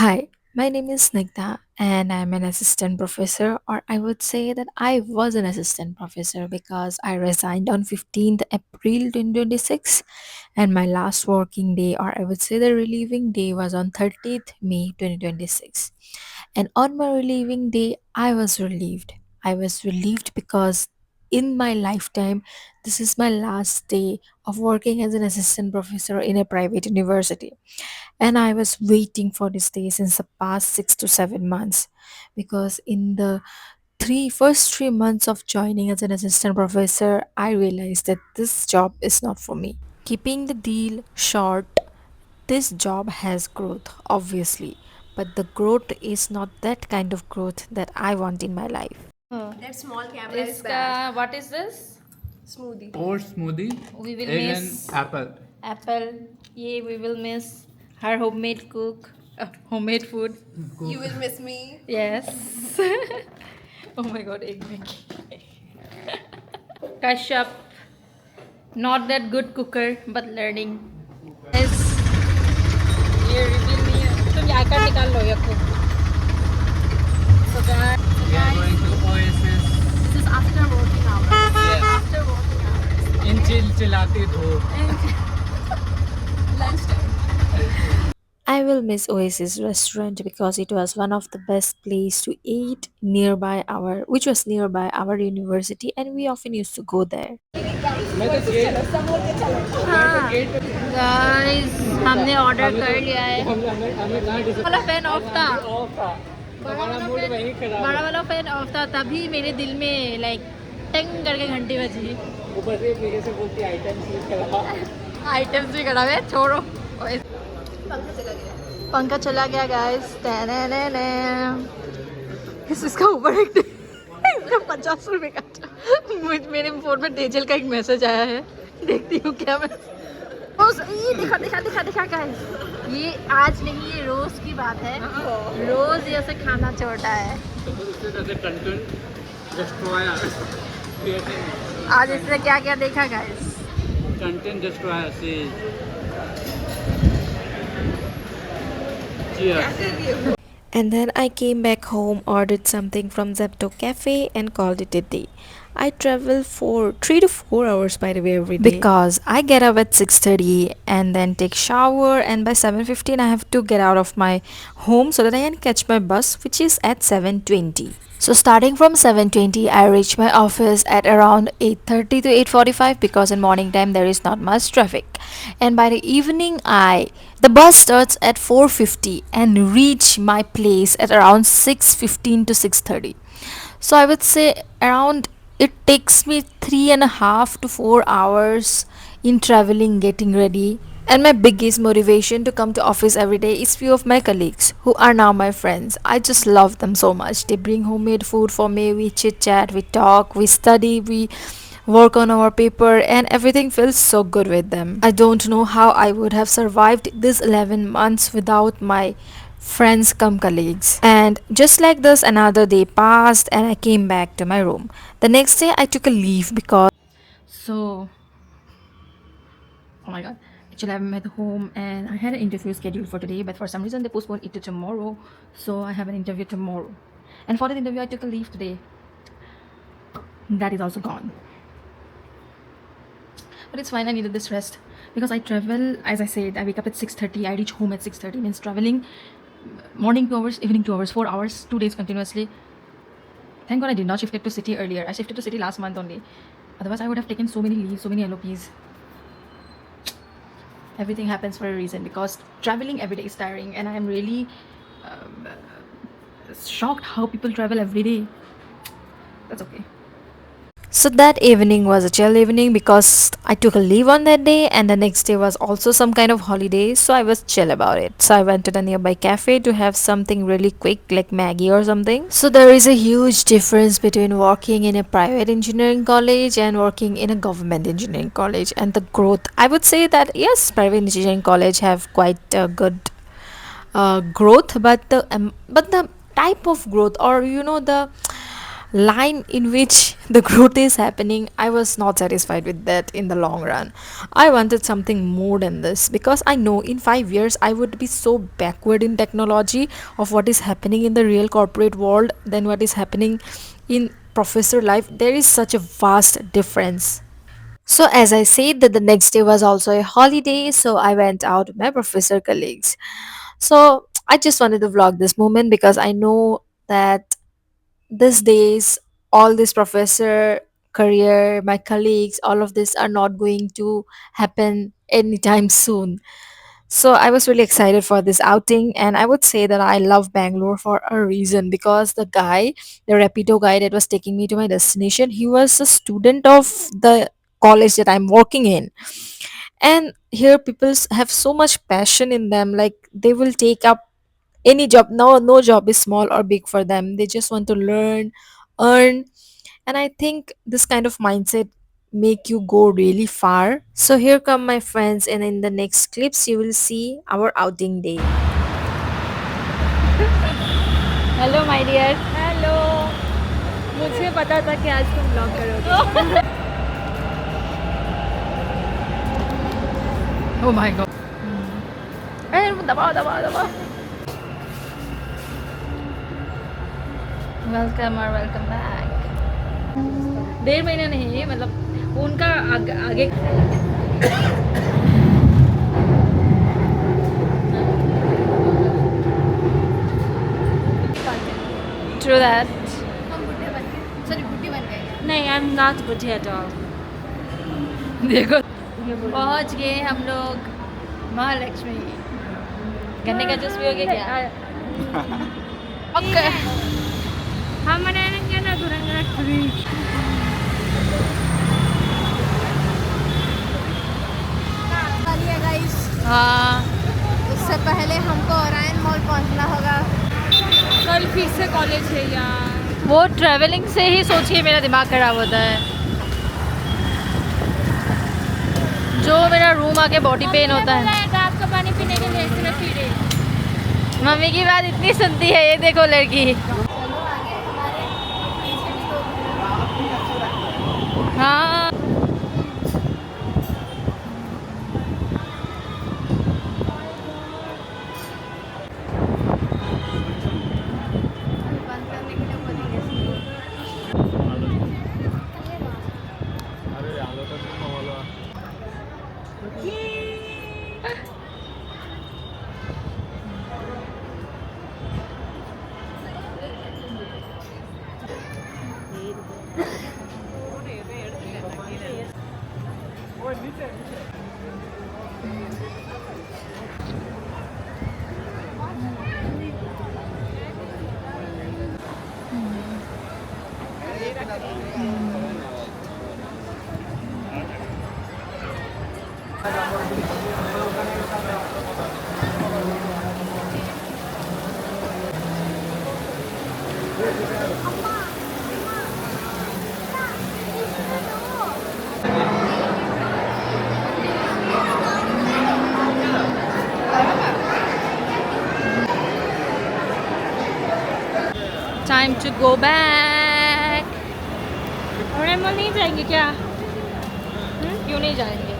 Hi, my name is Snigdha and I'm an assistant professor, or I would say that I was an assistant professor because I resigned on 15th April 2026 and my last working day, or I would say the relieving day, was on 30th May 2026. And on my relieving day, I was relieved. I was relieved because in my lifetime, this is my last day of working as an assistant professor in a private university, and I was waiting for this day since the past 6 to 7 months, because in the first 3 months of joining as an assistant professor, I realized that this job is not for me. Keeping the deal short, this job has growth, obviously, but the growth is not that kind of growth that I want in my life. Oh, That small camera is इसका bad. what is this? Smoothie. Oat smoothie, We will egg miss and apple. apple. Yeah, we will miss her homemade homemade food. You will miss me. Yes. Oh my God, egg making. Kashyap, not that good cooker, but learning. Yes. ये reveal नहीं है. तुम ये आकार निकाल लो ये cook. So We are going to Oasis. This is after working hours. Yes. After working hours. In चिलचिलाती धूप. Lunchtime. I will miss Oasis restaurant because it was one of the best place to eat nearby our which was nearby our university, and we often used to go there. मैं तो gate हाँ guys हमने order कर लिया है. हमने हमने कहाँ डिसाइड वाला फैन ऑफ था. ऑफ था. हमारा मूड वहीं खराब बड़ा है. वाला फैन ऑफ था तभी मेरे दिल में लाइक टंग करके घंटी बजी. ऊपर से पीछे से बोलती आइटम चीज करा. आइटम्स भी खड़ा है छोड़ो. पंखा चला गया. पंखा चला गया गाइस. इसका ऊपर एक इसका 50 रुपए का मेरे फोन में डेजल का एक मैसेज आया है. देखती हूँ क्या मैं. ये दिखा दिखा दिखा दिखा गाइस. ये आज नहीं, ये रोज की बात है. रोज ये ऐसे खाना छोड़ता है. तो उससे जैसे कंटेंट डिस्ट्रॉयर क्रिएटिंग आज इसने क्या क्या देखा गाइस. कंटेंट डिस्ट्रॉयर से cheers. And then I came back home, ordered something from Zepto Cafe, and called it a day. I travel for 3 to 4 hours, by the way, every day, because I get up at 6:30 and then take shower, and by 7:15 I have to get out of my home so that I can catch my bus, which is at 7:20. So starting from 7:20, I reach my office at around 8:30 to 8:45, because in morning time there is not much traffic. And by the evening, the bus starts at 4:50 and reach my place at around 6:15 to 6:30. So I would say around it takes me 3.5 to 4 hours in traveling, getting ready. And my biggest motivation to come to office every day is few of my colleagues who are now my friends. I just love them so much. They bring homemade food for me. We chit chat, we talk, we study, we work on our paper, and everything feels so good with them. I don't know how I would have survived these 11 months without my friends come colleagues. And just like this, another day passed and I came back to my room. The next day I took a leave because So, oh my god. Actually, I'm at home and I had an interview scheduled for today, but for some reason they postponed it to tomorrow. So, I have an interview tomorrow. And for the interview, I took a leave today. That is also gone. But it's fine, I needed this rest because I travel, as I said, I wake up at 6:30, I reach home at 6:30, means traveling morning 2 hours, evening 2 hours, 4 hours, 2 days continuously. Thank God I did not shift it to city earlier. I shifted to city last month only. Otherwise, I would have taken so many leaves, so many LOPs. Everything happens for a reason because traveling every day is tiring, and I am really um, shocked how people travel every day. That's okay. so that evening was a chill evening because I took a leave on that day, and the next day was also some kind of holiday, so I was chill about it. So I went to the nearby cafe to have something really quick like Maggie or something. So there is a huge difference between working in a private engineering college and working in a government engineering college, and the growth. I would say that yes, private engineering college have quite a good growth, but the type of growth, or the line in which the growth is happening, I was not satisfied with that in the long run. I wanted something more than this because I know in 5 years I would be so backward in technology of what is happening in the real corporate world than what is happening in professor life. There is such a vast difference. So, as I said, that the next day was also a holiday, so I went out with my professor colleagues. So, I just wanted to vlog this moment because I know that these days, all this professor career, my colleagues, all of this are not going to happen anytime soon. So I was really excited for this outing, and I would say that I love Bangalore for a reason because the guy, the Rapido guy that was taking me to my destination, he was a student of the college that I'm working in. And here people have so much passion in them, like they will take up any job. No job is small or big for them. They just want to learn, earn, and I think this kind of mindset make you go really far. So here come my friends, and in the next clips you will see our outing day. Hello my dear. Hello. मुझे पता था कि आज तुम blog करोगे. Oh my god. अरे दबाओ दबाओ दबाओ. वेलकम और वेलकम बैक. 1.5 महीना नहीं, मतलब उनका आगे. True that. हम बुढ़े बन गए. सॉरी बुढ़ी बन गए. नहीं, आई एम नॉट बुढ़ी एट ऑल. देखो पहुंच गए हम लोग महालक्ष्मी. गन्ने का जूस पियोगे क्या? ओके. हम बनाएंगे ना धुरंधर 3. वाली है गाइस. हाँ, उससे पहले हमको ओरायन मॉल पहुंचना होगा. कल फिर से कॉलेज है यार. वो ट्रैवलिंग से ही सोचिए मेरा दिमाग खराब होता है. जो मेरा रूम आके बॉडी पेन होता है. रात का पानी पीने के लिए इसमें पी रही. मम्मी की बात इतनी सुनती है, ये देखो लड़की. हाँ. बंद करने के लिए बोलेंगे. Time to go back. और हम नहीं जाएंगे क्या? क्यों नहीं जाएंगे?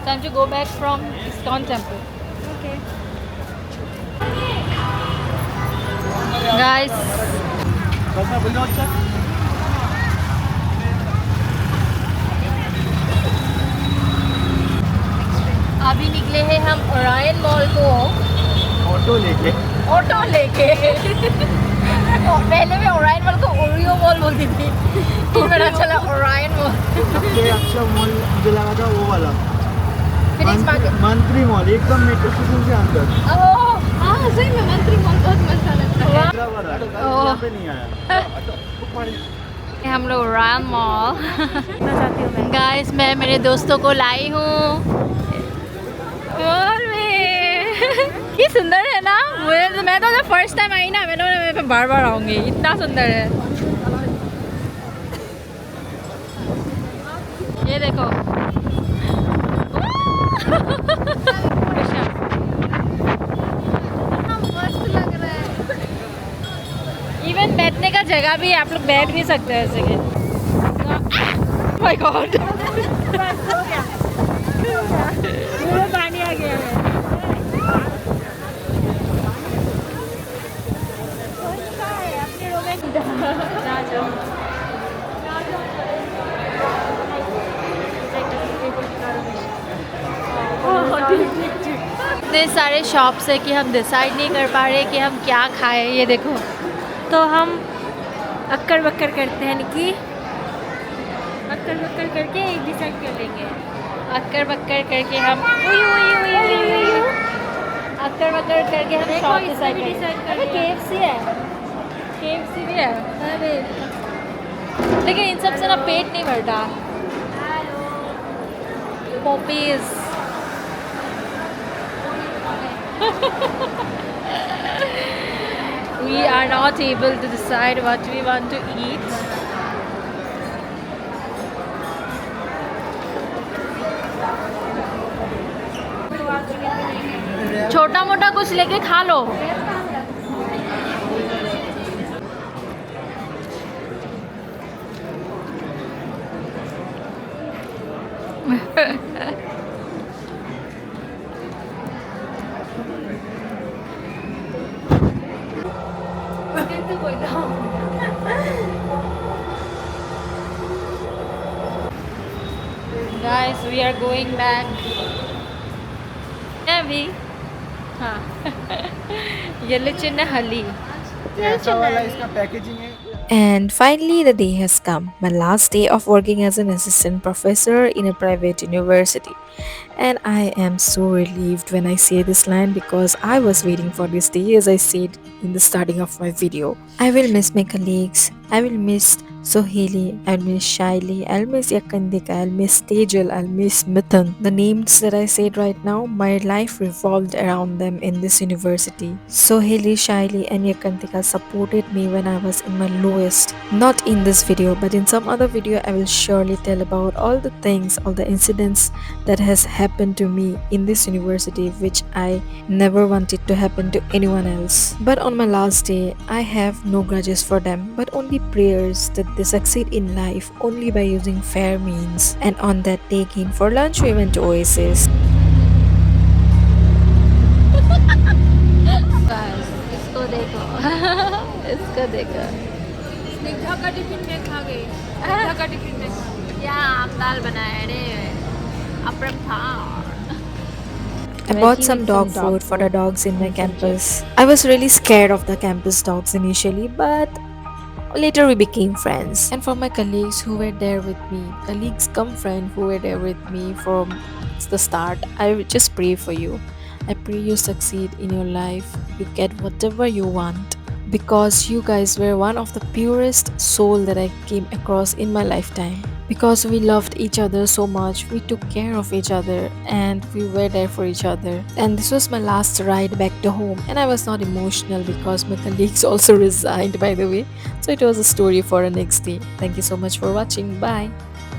Time to go back from ISKCON temple. Okay. Guys, अभी निकले हैं हम ओरायन मॉल को ऑटो लेके और पहले मैं ओरायन मॉल को ओरियो मॉल बोलती थी, फिर पता चला ओरायन मॉल. सबसे अच्छा मॉल मुझे लगा था वो वाला फिनिक्स मार्केट. मंत्री मॉल एकदम मेट्रो स्टेशन से अंदर ओह, हाँ सही में मंत्री मॉल बहुत मजा लगता है. दूसरा वाला यहाँ पे नहीं आया. हम लोग ओरायन मॉल. गाइस, मैं मेरे दोस्तों को लाई हूँ. और ये सुंदर है ना. मैं तो जब फर्स्ट टाइम आई ना, मैं बार बार आऊँगी, इतना सुंदर है. ये देखो. मस्त लग रहा है. इवन बैठने का जगह भी है, आप लोग बैठ भी सकते हैं ऐसे के। माय गॉड, पानी आ गया है। इतने सारे शॉप्स है कि हम डिसाइड नहीं कर पा रहे कि हम क्या खाएं। ये देखो, तो हम अक्कर बक्कर करते हैं कि अक्कर बक्कर करके एक डिसाइड कर लेंगे। अक्कर बक्कर करके हम अक्कर बक्कर करके हम शॉप डिसाइड करेंगे। KFC है, KFC भी है। अरे लेकिन इन सब से ना पेट नहीं भरता। Poppies we are not able to decide what we want to eat. छोटा मोटा कुछ लेके खा लो। Guys, we are going back. अभी हाँ ये लिचन हली। ऐसा वाला इसका पैकेजिंग है। And finally, the day has come, my last day of working as an assistant professor in a private university. And I am so relieved when I say this line because I was waiting for this day, as I said in the starting of my video. I will miss my colleagues, I will miss Soheli, I'll miss Shaili, I'll miss Yakandika, I'll miss Tejal, I'll miss Mithun. The names that I said right now, my life revolved around them in this university. Soheli, Shaili, and Yakandika supported me when I was in my lowest. Not in this video, but in some other video, I will surely tell about all the things, all the incidents that has happened to me in this university, which I never wanted to happen to anyone else. But on my last day, I have no grudges for them, but only prayers that they succeed in life only by using fair means. And on that day again for lunch, we went to Oasis. इसको देखो इसको देखो। स्निग्धा का tiffin में खा गई। स्निग्धा का tiffin में खा गई। क्या आम दाल बनाया रे अपरम था। I bought some dog food for the dogs in my campus. I was really scared of the campus dogs initially, but later we became friends. And for my colleagues who were there with me, colleagues come friends who were there with me from the start, I will just pray for you. I pray you succeed in your life, you get whatever you want. Because you guys were one of the purest soul that I came across in my lifetime. Because we loved each other so much, we took care of each other and we were there for each other. And this was my last ride back to home, and I was not emotional because my colleagues also resigned, by the way. So it was a story for a next day. Thank you so much for watching. Bye.